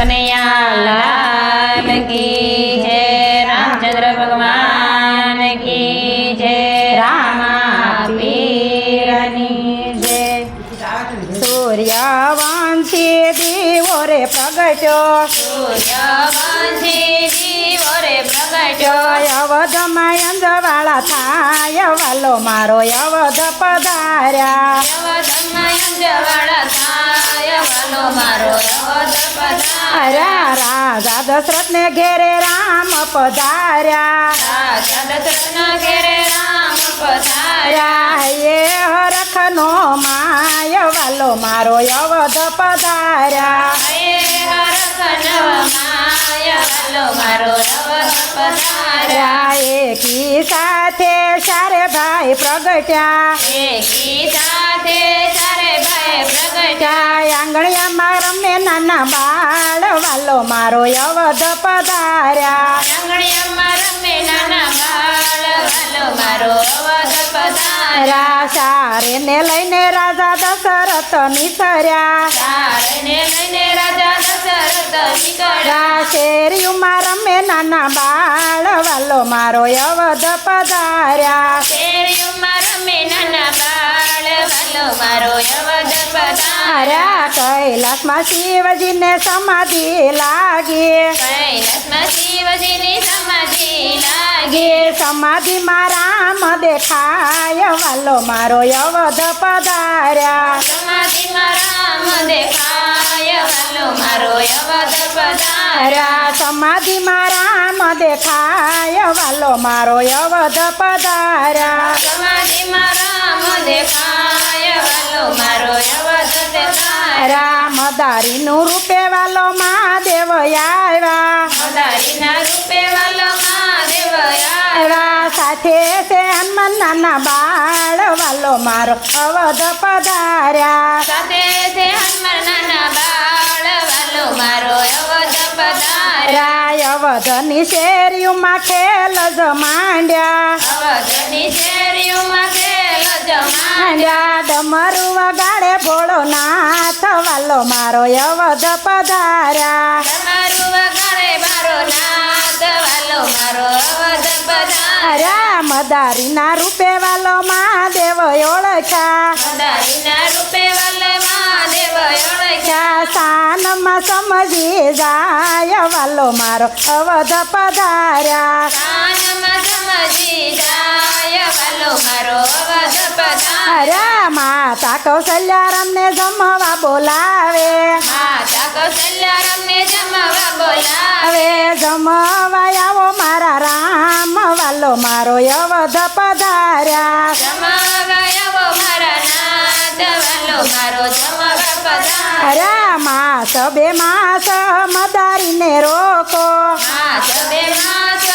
कन्हैया लाल की जय। रामचंद्र भगवान की जय। रामा पीરની जय। सूर्यवंशी દીવો રે પ્રગટ્યો, સૂર્યવંશી દીવો રે પ્રગટ્યો, અવધમાં અંજવાળા થાય વાલો મારો અવધ પધાર્યા. યવતમાં અંજવાળા થાય વાલો મારો અવધ પધાર્યા. રાજા દશરથને ઘેરે રામ પધાર્યા. રાજા દશરથના ઘેરે રામ પધાર્યા. એ હરખનો માય વાલો મારો અવધ પધાર્યા. હે હરખ નવમાય વાલો મારો અવધ પધાર્યા. એકી સાથે ચારે ભાઈ પ્રગટ્યા. એકી સાથે ચારે ભાઈ પ્રગટ્યા. આંગણિયામાં રમે નાના બાળ વાલો મારો અવધ પધાર્યા. આંગણિયામાં રમે નાના બાળ વાલો મારો અવધ પધાર્યા. સારે ને લઈને રાજા દશરથ નીસર્યા. સારને લઈને રાજા દશરથ નીકળ્યા. શેરીઓમાં રમે નાના બાળ વાલો મારો અવધ પધાર્યા. શેરીઓમાં રમે નાના બાળ વાલો મારો અવધ પધાર્યા. કૈલાસમાં શિવજીને સમાધિ લાગી. કૈલાસમાં શિવજીની સમાધિ લાગી. સમાધિમાં રામ દેખાય વાલો મારો અવધ પધાર્યા. સમાધિમાં રામ દેખાય વાલો મારો અવધ પધાર્યા. સમાધિમાં રામ દેખાય વાલો મારો અવધ પધાર્યા. સમાધિમાં રામ દેખાય વાલો મારો અવધ પધાર્યા. રામદારીનું રૂપે વાલો મહાદેવ આવ્યા. મદારીના રૂપે વાલો મહાદેવ આવ્યા. સાથે છે હનુમાન નાના બાળ વાલો મારો અવધ પધાર્યા. સાથે છે હનુમાન નાના બાળ વાલો મારો અવધ પધાર્યા. અવધની શેરીઓમાં ખેલ જ માંડ્યા. અવધની શેરીઓમાં ખેલ જમાડ્યા. ડમરુ વગાડે ભોળોનાથ વાલો મારો અવધ પધાર્યા. તમારું વગાડે મારો નાથ વાલો મારો અવધ પધાર્યા. મદારીના રૂપે વાલો મહાદેવ ઓળખ્યા. મદારીના રૂપે વાલે મહાદેવ ઓળખ્યા. સાનમાં સમજી જાય વાલો મારો અવધ પધાર્યા. કાનમાં સમજી જાય વાલો મારો અવધ પધાર્યા. માતા કૌશલ્યારામને જમવા બોલાવે. માતા કૌશલ્યારામને જમવા બોલાવે. હવે જમવા આવો મારા રામ વાલો મારો અવધ પધાર્યા. જમવા આવો મારા નાથ વાલો મારો જમવા પધાર્યા. માસ બે માસ મદારીને રોકો. માસ બે માસ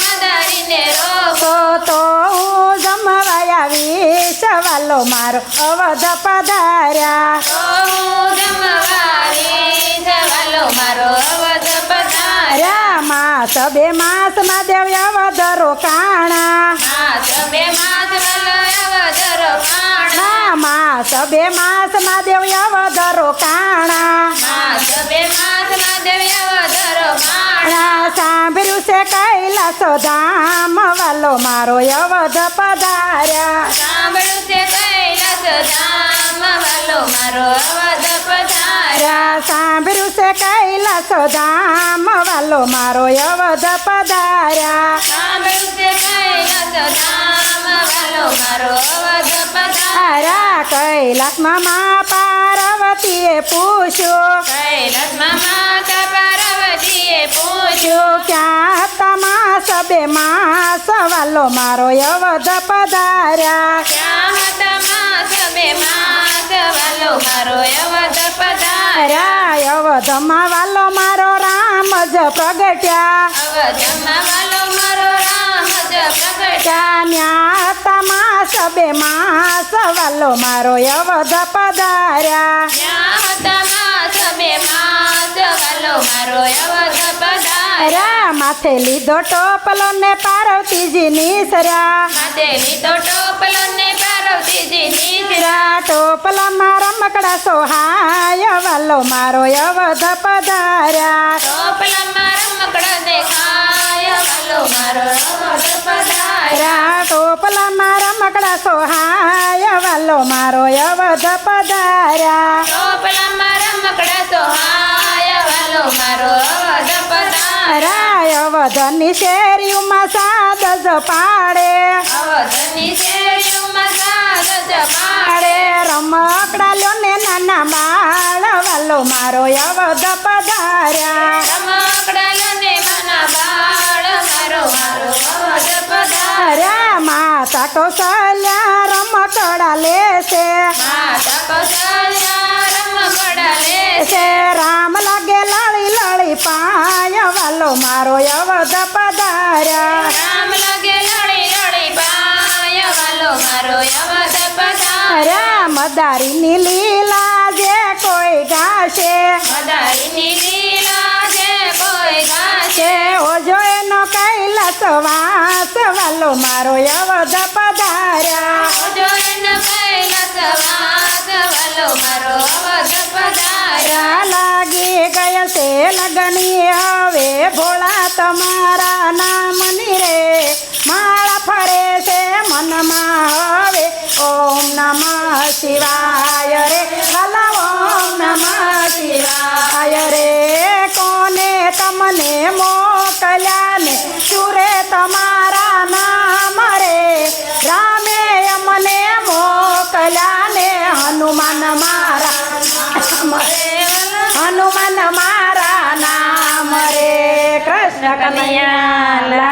મદારીને રોકો. તો હું જમવા આવીશ વાલો મારો અવધ પધાર્યા. તો હું જમવા આવીશ વાલો મારો અવધ પધાર્યા. માસ બે માસ મહાદેવ અવધ રોકાણા. માસ બે માસ વાલો અવધ રોકાણા. માસ બે માસ મહાદેવ અવધ રોકાણા. માસ બે માસ મહાદેવ અવધ રોકાણા. સાંભળ્યું છે કૈલાસ ધામ વાલો મારો અવધ પધાર્યા. સાંભળ્યું છે કૈલાસ ધામ વાલો મારો અવધ પધાર્યા. સાંભળ્યું છે કૈલાસ ધામ વાલો મારો અવધ પધાર્યા. સાંભળ્યું છે કૈલાસ ધામ વાલો મારો અવધ પધાર્યા. કૈલાસમાં મા પાર્વતીએ પૂછ્યું. કૈલાસમાં માતા પાર્વતીએ પૂછ્યું. ક્યાં તમા સબે માસ વાલો મારો અવધ પધાર્યા. ક્યાં હતા માસ બે માસ વાલો મારો અવધ પધાર્યા. અવધમાં વાલો મારો રામ જ પ્રગટ્યા. અવધમાં વાલો મારો રામ જ પ્રગટ્યા. ન્યા તમા સબે માસ વાલો મારો અવધ પધાર્યા. ક્યાં હતા માસ બે માસ વાલો મારો અવધ પધાર્યા. માથે લીધો ટોપલો ને પાર્વતીજી નીસર્યા. માથે લીધો ટોપલો ને પાર્વતીજી નીકળ્યા. ટોપલામાં રમ રમકડા સોહાય વાલો મારો અવધ પધાર્યા ટોપલામાં રમકડા દેખાય વાલો મારો અવધ પધાર્યા ટોપલામાં રમકડા સોહાય વાલો મારો અવધ પધાર્યા ટોપલામાં રમકડા સોહાય વાલો મારો અવધ પધાર્યા રાય અવધની શેરીઓમાં સાદ જ પાડે અવધની શેરીઓમાં સાદ જ પાડે રમકડા લ્યો ને નાના બાળ વાલો મારો અવધ પધાર્યા રમકડા લને માના બાળ મારો અવધ પધાર્યા માતા કૌશલ્યા રમકડા લેશે માતા કૌશલ્યા રમકડા લેશે છે રામ લાગે લળી લળી પાય વાલો મારો અવધ પધાર્યા રામ લાગે લડી લડી પાય વાલો મારો અવધ પધાર્યા મદારીની લીલા જે કોઈ ગાશે મદારીની લીલા જે કોઈ ગાશે છે ઓજો એનો કૈલાસ વાસ વાલો મારો અવધ પધાર્યા જો એનો કૈલાસ વાસ વાલો મારો અવધ પધાર્યા લાગી ગયા છે લગની હવે ભોળા તમારા નામની રે માળા ફરે છે મનમાં હવે ઓમ નમઃ શિવાય રે વાલા ઓમ નમઃ શિવાય રે કોને તમને મોકલ્યા ને સુરે તમારા નામ રે રામે અમને મોકલ્યા ને હનુમાન મારા નામ રે હનુમાન મારા નામ રે કૃષ્ણ કનૈયા